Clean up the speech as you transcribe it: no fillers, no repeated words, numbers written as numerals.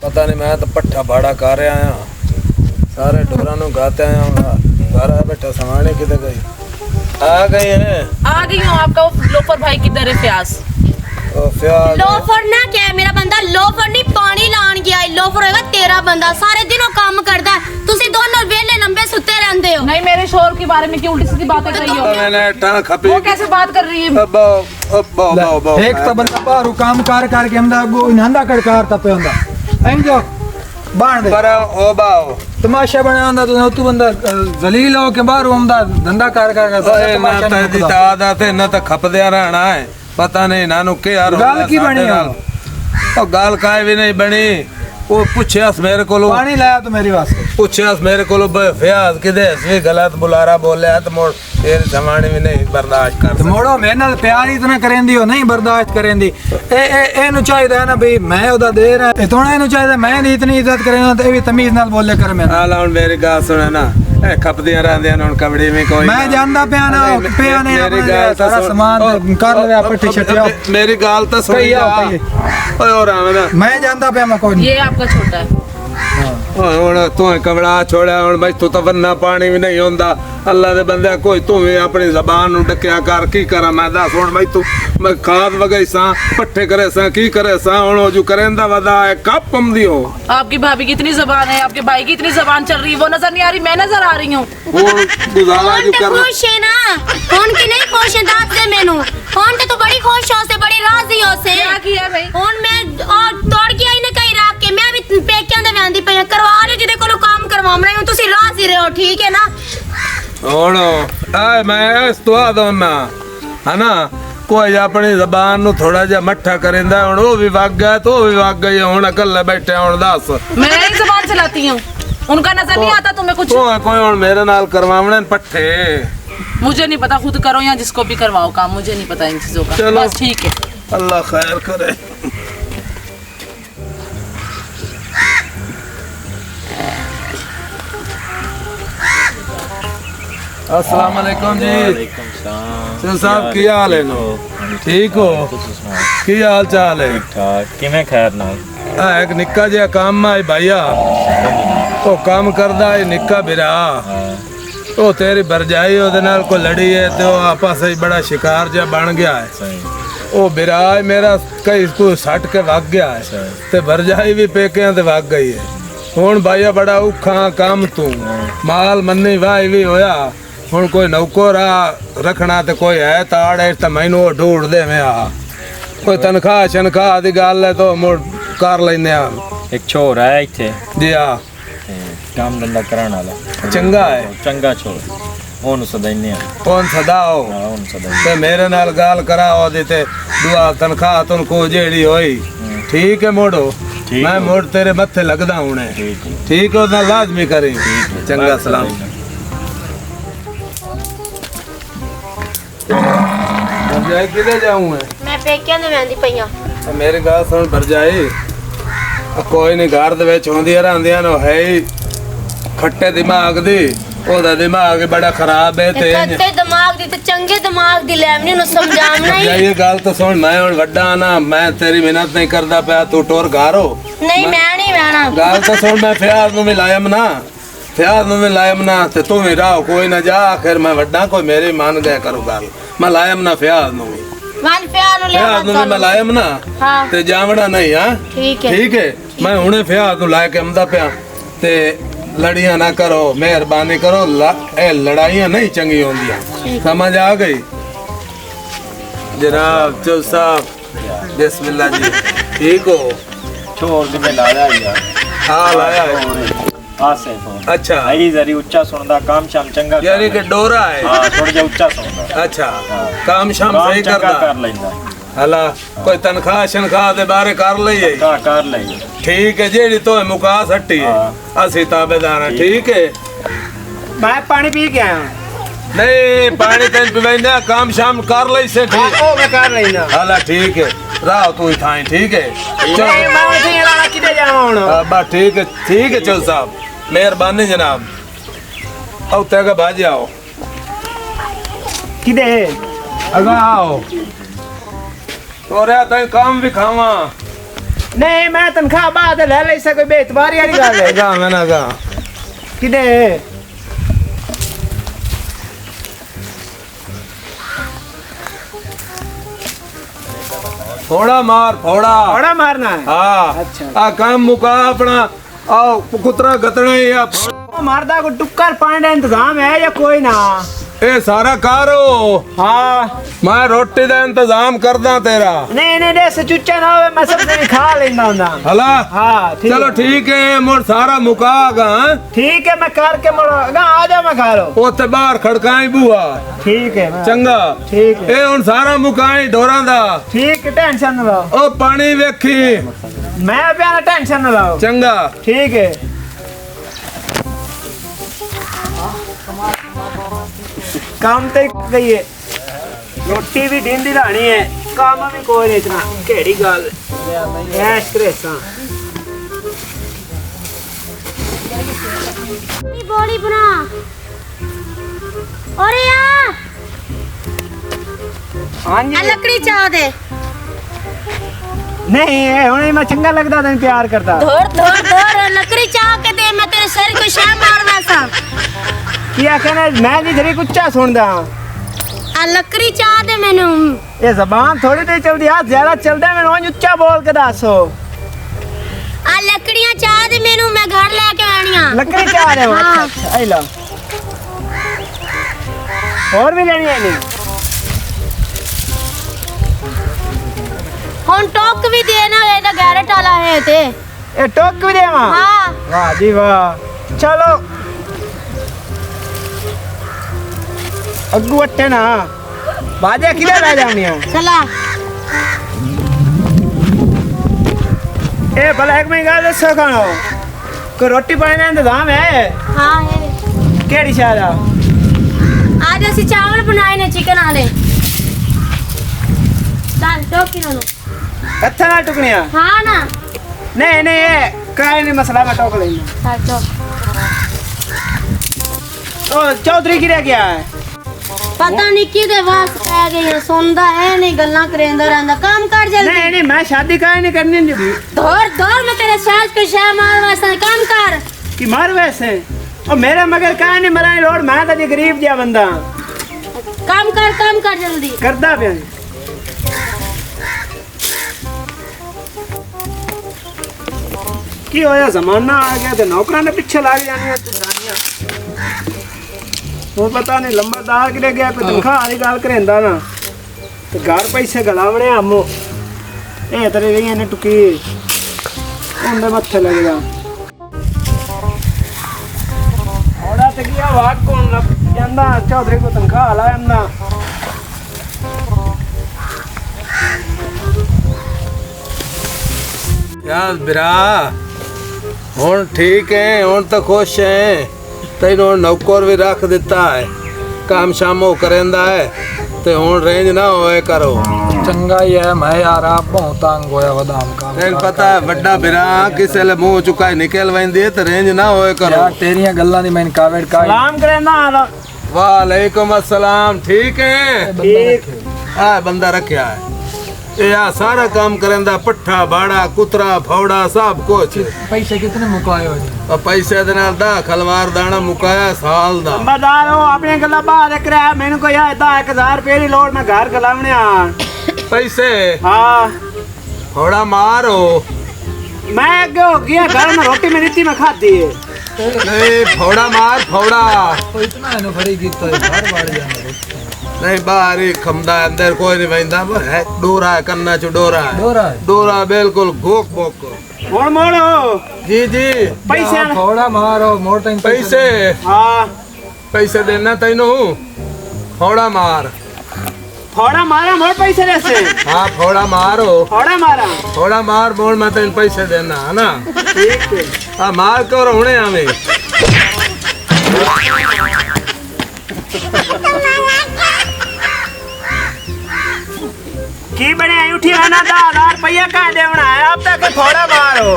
पता नहीं मैं तो पट्ठा भाड़ा कर रहा आया सारे डोरा नु गाते आया घर आ बैठा समाने किधर गई आ गई है आ गई हूँ। आपका वो लोफर भाई किधर है फ्यास? लोफर ना क्या है मेरा बंदा लोफर नहीं पानी लान गया है। लोफर होगा तेरा बंदा सारे दिन वो काम करता है। तुसी दोनों वेले लंबे सुते रहंदे हो। नहीं मेरे शोर के बारे में क्यों उल्टी सीधी बातें कर रही हो? मैंने टांग खपी वो कैसे बात कर रही है? एक तो बंदा बाहर काम कर के हमदा गो नंदा कर तपे हुंदा एंजो बाण दे पर ओ बाओ तमाशा बनांदा तू बंदा जलील हो के बाहर हमदा धंधा कर ना दी आदत है ना तो खपदिया रहना है। पता नहीं नानू के यार गाल की बनी तो गाल काहे भी नहीं बनी। वो पूछियास मेरे को पानी लाया तो मेरी वास्ते पूछियास मेरे को फ्याज किदे सी गलत बुलारा बोले तो मोड़ तेरे समाने में नहीं बर्दाश्त कर तो मोड़ो मेरे नाल प्यार इतना करेंदी हो नहीं बर्दाश्त करेंदी ए नु चाहिदा ना भाई मैं ओदा दे रहा ए थोड़ा इनु चाहिदा मैं दी इतनी इज्जत करेना तो ए भी तमीज नाल बोले कर मैं हां हुन मेरी गाल सुने ना ए खपदियां रहंदियां हुन कबड़ी में कोई मैं जानदा पिया ने सारा सामान कर ले पट्टी छटिया मेरी गाल तो सुन ओए और आवे मैं जानदा पिया मैं कोई ये आपका छोटा है। ਹੁਣ ਤੂੰ ਕਬੜਾ ਛੋੜਿਆ ਹੁਣ ਬਈ ਤੂੰ ਤਾਂ ਬੰਨਾ ਪਾਣੀ ਵੀ ਨਹੀਂ ਹੁੰਦਾ ਅੱਲਾ ਦੇ ਬੰਦੇ ਕੋਈ ਤੂੰ ਵੀ ਆਪਣੀ ਜ਼ਬਾਨ ਨੂੰ ਡੱਕਿਆ ਕਰ ਕੀ ਕਰਾਂ ਮੈਂ ਦੱਸ ਹੁਣ ਬਈ ਤੂੰ ਮੈਂ ਖਾਦ ਵਗਾਈ ਸਾਂ ਪੱਠੇ ਕਰੇ ਸਾਂ ਕੀ ਕਰੇ ਸਾਂ ਹੁਣ ਉਹ ਜੋ ਕਰੇਂਦਾ ਵਦਾ ਹੈ ਕੱਪ ਪੰਦੀ ਹੋ। आपकी भाभी की इतनी जबान है, आपके भाई की इतनी जबान चल रही है, वो नजर नहीं आ रही, मैं नजर आ रही हूँ। वो गुजारा जो कर खुश है ना कौन की नहीं खुश है दांत दे मेनू कौन तो बड़ी खुश हो से बड़ी राजी हो से क्या किया भाई? ਹੁਣ ਮੈਂ और तोड़ के आई ने कहीं रख के मैं भी पेकियां दे वंदी पई करवा रही जिदे कोलो काम करवावना हूं ਤੁਸੀਂ राजी रहो ठीक है ना। ਹੁਣ ਆ ਮੈਂ ਇਸ ਤੋਂ ਦੋਨਾ ਹਨਾ ਕੋਈ ਆਪਣੀ ਜ਼ਬਾਨ ਨੂੰ ਥੋੜਾ ਜਿਹਾ ਮੱਠਾ ਕਰਿੰਦਾ ਹੁਣ ਉਹ ਵੀ ਵਗ ਗਿਆ ਤੋ ਵੀ ਵਗ ਗਈ ਹੁਣ ਇਕੱਲੇ ਬੈਠੇ ਹੁਣ ਦੱਸ मैं ही जबान चलाती हूँ, उनका नजर नहीं आता तुम्हें कुछ? ਕੋਈ ਹੁਣ ਮੇਰੇ ਨਾਲ ਕਰਵਾਵਣੇ ਪੱਠੇ मुझे नहीं पता, खुद करो या जिसको भी करवाओ काम, मुझे नहीं पता इन चीजों का। चलो। बस ठीक है। अल्लाह खैर करे। अस्सलाम वालेकुम जी। सर साहब की हाल है नो? ठीक हो? की हाल चाल है? ठीक किवें खैर नाल एक निक्का जिहा काम है भैया तो काम करदा है निक्का बिरा ਉਹ ਤੇਰੀ ਬਰਜਾਈ ਉਹਦੇ ਨਾਲ ਕੋਈ ਲੜੀ ਹੈ ਤੇ ਉਹ ਆਪਸ ਵਿੱਚ ਬੜਾ ਸ਼ਿਕਾਰ ਜਿਹਾ ਬਣ ਗਿਆ ਹੈ। ਉਹ ਬਿਰਾਜ ਮੇਰਾ ਕਈ ਕੋ ਸੱਟ ਕੇ ਵਗ ਗਿਆ ਹੈ ਤੇ ਬਰਜਾਈ ਵੀ ਪੇਕਿਆਂ ਤੇ ਵਗ ਗਈ ਹੈ। ਹੁਣ ਭਾਈਆ ਬੜਾ ਔਖਾ ਕੰਮ ਤੂੰ ਮਾਲ ਮੰਨੀ ਵਾਈ ਵੀ ਹੋਇਆ ਹੁਣ ਕੋਈ ਨੌਕਰਾ ਰੱਖਣਾ ਤੇ ਕੋਈ ਹੈ ਤਾੜੇ ਤਾਂ ਮੈਨੂੰ ਉਹ ਢੂੜ ਦੇਵੇਂ ਆ ਕੋਈ ਤਨਖਾਹ ਸ਼ਨਖਾਹ ਦੀ ਗੱਲ ਹੈ ਤਾਂ ਮੁੜ ਕਰ ਲੈਨੇ ਆ। एक छोर है इत्थे ਜੀ ਆ काम धंधा कराने वाला ਚੰਗਾ ਹੈ चंगा छोर ओन सदाइने कौन सदाओ ओन सदाई ते मेरे नाल गाल कराओ देते दुआ तनख्वाह तुमको जेड़ी होई ठीक है मोड़ो मैं मोड़ तेरे मत्थे लगदा हुने ठीक है ना लाजमी करी चंगा सलाम जाए किधर जाऊं मैं पेकियां दे वंदी पईयां मैं मेरी गाल सुन भर जाए कोई नहीं घर दे विच होंदियां रहंदियां नो है खट्टे दिमाग दी ओदा दिमाग बड़ा खराब है ते खट्टे दिमाग दी ते चंगे दिमाग दी लेवनी नु समझावना ही ये गाल तो सुन मैं हुन वड्डा ना मैं तेरी मेहनत नहीं करदा पिया तू टोर घारो नहीं मैं नहीं रहना गाल तो सुन मैं फ्याज नु मिलायम ना फ्याज नु मिलायम ना ते तू ही रहो कोई ना जा आखिर मैं वड्डा कोई मेरी मान गया करो गाल मैं लायम ना फ्याज नु वन प्यार नु ले फ्याज नु मैं लायम ना हां ते जावड़ा नहीं हां ठीक है मैं हुने फ्याज नु लाके आमदा पिया ते लड़ियां ना करो मेहरबानी करो ए लड़ाइयां नहीं चंगी होंदियां समझ आ गई जनाब चौ साहब बिस्मिल्लाह जी ठीक हो छोर के में लाया यार हाँ लाया है आसे फोन अच्छा आई जरी ऊंचा सुनदा काम शाम चंगा यानी कि डोरा है हां थोड़ा जा ऊंचा सुनदा अच्छा काम शाम सही करदा कर लेंदा हला कोई तनख्वाह शनख्वाह दे बारे कर लईए का कर लई ठीक है जेड़ी तो मुका सट्टी है असि ताबेदार हैं ठीक है मैं पानी पी के आया नहीं पानी तेन पिवाइंदा काम शाम कर लई से ठीक ओ मैं कर रही ना हाला ठीक है राव तू ही थाई ठीक है चल मैं उठे वाला किधर जाऊं हुन बस ठीक है चल साहब मेहरबानी जनाब आओ तेगा भाजी आओ किधर अगा आओ तो रे तई काम भी खावा नहीं मैं तनख्वाह बाद ले ले सको बेतबारी वाली गल है गा मैं ना गा किदे फोड़ा मार फोड़ा थोड़ा मारना है हाँ अच्छा। आ काम मुका अपना आओ कुतरा गतना ही आ मारदा को टुक्कर पाने का इंतजाम है या कोई ना ए सारा कारो हाँ मैं रोटी का इंतजाम करदा तेरा नहीं नहीं नहीं चुच्चा ना हो मैं सब नहीं खा लेना हुंदा हला हाँ ठीक चलो है। ठीक है मोर सारा मुकागा ठीक है मैं करके मोड़ा आ जा मैं खा लो ओते बाहर खड़काई बुआ ठीक है चंगा ठीक है ए हुन सारा मुकाई ढोरां दा ठीक है टेंशन ना लो ओ पानी वेखी मैं प्यारा टेंशन ना लो चंगा ठीक है काम तो गई है रोटी भी ढींदी लानी है काम भी कोई नहीं इतना केड़ी गल ऐश करेसा बोली बना अरे यार हाँ जी आ लकड़ी चाह दे नहीं हुणे मैं चंगा लगदा तैਨੂੰ प्यार करदा धोर धोर धोर लकड़ी चाह के दे मैं तेरे सिर को शाम मारना सा ਕੀ ਆਖਣਾ ਮੈਂ ਜੀ ਤੇਰੀ ਕੁੱਚਾ ਸੁਣਦਾ आ लकड़ी चाह दे मैनू ਇਹ ਜ਼ਬਾਨ ਥੋੜੀ ਤੇ ਚਲਦੀ ਆ ਜ਼ਿਆਦਾ ਚੱਲਦਾ ਮੈਨੂੰ ਉਂਝ ਉੱਚਾ ਬੋਲ ਕੇ ਦੱਸੋ आ लकड़ियां चाह दे मैनू मैं घर लेके आनियां ਲੱਕੜੀ ਚਾਹ ਰਹੇ ਹੋ हाँ। ਅੱਛਾ ਇਹ ਲਾ ਹੋਰ ਵੀ ਲੈਣੀ ਹੈ ਨਹੀਂ हुन टोक भी देना है तो गैरेट वाला है ते ਇਹ ਟੋਕ ਵੀ ਦੇਵਾਂ हां ਵਾਹ ਜੀ ਵਾਹ ਚਲੋ ਅੱਗੂ ਅੱਟੇ ਨਾ ਬਾਜੇ ਕਿਧਰ ਲੈ ਜਾਣੀਆਂ चला ਇਹ ਭਲਾ ਇੱਕ ਮੈਂ ਗੱਲ ਦੱਸੋ ਖਾਣੋ ਕੋ ਰੋਟੀ ਪਾਣੀ ਦਾ ਇੰਤਜ਼ਾਮ ਹੈ हां है ਕਿਹੜੀ ਸ਼ਾਇਦ ਆ आज ਅਸੀਂ चावल बनाए ने चिकन वाले चल टोक नो ਕੱਥਾ ਨਾਲ ਟੁਕਣੀਆਂ हां ना ਨਹੀਂ ਨਹੀਂ ਇਹ ਕਾਇ ਨਹੀਂ ਮਸਲਾ ਮੈਂ ਟੋਕ ਲੈਣਾ चल टोक ਉਹ ਚੌਧਰੀ ਕੀ ਰਹਿ ਗਿਆ ਹੈ पता नहीं किदे वास पै गई सोंदा है नहीं गल्ला करेंदा रहंदा काम कर जल्दी नहीं नहीं मैं शादी काहे नहीं करनी जी धोर धोर मैं तेरे सास को शाह मार वासा काम कर कि मर वैसे और मेरे मगर काहे नहीं मरानी लोड़ मैं तो जी गरीब जिहा बंदा काम कर जल्दी करदा पिया की होया जमाना आ गया ते नौकरां ने पीछे लाग जानी है जनानियां वो पता नहीं लंबरदार किधर गया कोई तनख्वाह वाली गल करेंदा ना ते घर पैसे गलावणे आमो ए तेरे रही ने टुकी उंदे मत्थे लगेगा ओड़ा ते गया वाक कौन लग जांदा चौधरी को तनख्वाह वाला एंदा यार बिरा हुन ठीक है हुन तो खुश है तैनू नौकर भी रख दिता है काम शामो करेंदा है ते हुन रेंज ना होए करो चंगा ही है मैं यार आप बहुत तंग होया वदाम काम तेन पता है बड़ा बिरा किसे ले मुंह चुकाई निकल वंदी है ते रेंज ना होए करो यार तेरियां गल्लां दी मैंने कावेड़ का सलाम करेंदा वालेकुम अस्सलाम ठीक है ठीक आ बंदा रखया है ये आ सारा काम करेंदा पट्ठा बाड़ा कुतरा फौड़ा सब कुछ पैसे कितने मुकाए हो जी और पैसे दे नाल दा खलवार दाना मुकाया साल दा बदार हो अपने गल्ला बाहर रख रहा मैंने को यार 1000 रुपए की लोड मैं घर गलावने आ पैसे हाँ फौड़ा मारो मैं आगे हो गया घर में रोटी में रीति में खाती है नहीं फौड़ा मार फौड़ा तो इतना है ना खड़ी कीता है बार बार जाना नहीं बाहर ही खमदा अंदर कोई नहीं वंदा है डोरा है कन्ना चो डोरा है डोरा है डोरा बिल्कुल घोक बोक मोड़ मोड़ो जी जी पैसे यार, थोड़ा मारो मोर टाइम पैसे हाँ पैसे देना तैनू फौड़ा मार फोड़ा मारा मोड़ पैसे जैसे हाँ फौड़ा मारो फोड़ा मारा फौड़ा मार बोल मैं तेन पैसे देना है ना ठीक है हाँ मार कर होने हमें की बने उठी आना 10,000 रुपया का देवना है अब तक थोड़ा मारो